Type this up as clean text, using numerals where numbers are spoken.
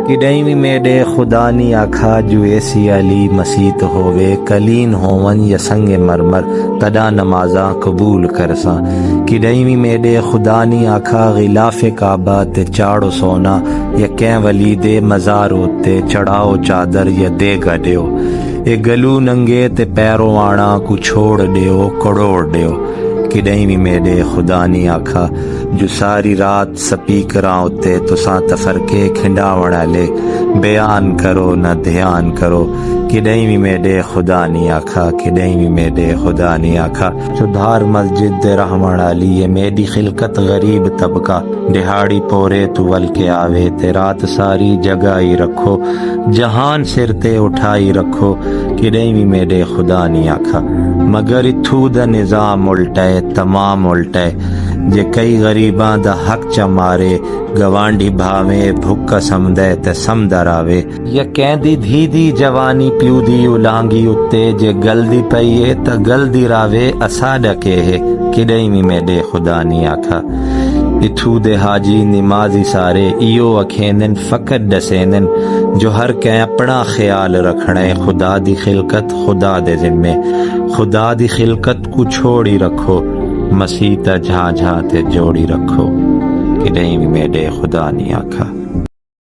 کڈیں بھی میڈے خدا نی آکھا جو ایسی علی مسیت ہووے کلین ہون یا سنگ مرمر تدا نمازاں قبول کرساں کڈیں بھی میڈے خدا نی آکھا غلاف کعبہ تے چاڑو سونا یا کیں ولی دے مزار ہوتے چڑھاؤ چادر یا دے گڈیو اے گلو ننگے تے پیرو آنا کو چھوڑ دیو کڑوڑ دیو کڈیں بھی میڈے خدا نی آکھا جو ساری رات سپیکراں اتے تساں تفرقے کھنڈاوڑ لے بیان کرو نہ دھیان کرو کڈیں بھی میڈے خدا نی آکھا کڈیں بھی میڈے خدا نی آکھا سدھار مسجد دے رحمن علی یہ میڈی خلقت غریب طبقہ دہاڑی پورے تو ول کے آوے تے رات ساری جگائی رکھو جہان سر تے اٹھائی رکھو کڈیں بھی میڈے خدا نی آکھا مگر اتھو دا نظام الٹے تمام الٹے جے کئی غریباں دا حق چمارے گوانڈی بھاویں بھکا سمدے تے سمدر آوے یا کہندی دھی دی جوانی پیو دی اولانگی اتے جے گل دی پئیے تا گل دی راوے اسا ڈکے ہے کڈیں بھی میڈے خدا نی آکھا اتھو دے حاجی نمازی سارے ایو اکھیندن فقط ڈسیندن جو ہر کہیں اپنا خیال رکھنے خدا دی خلقت خدا دے ذمے خدا دی خلقت کو چھوڑی رکھو مسیح تا جھاں جھاں تے جوڑی رکھو کڈیں بھی میڈے خدا نی آکھا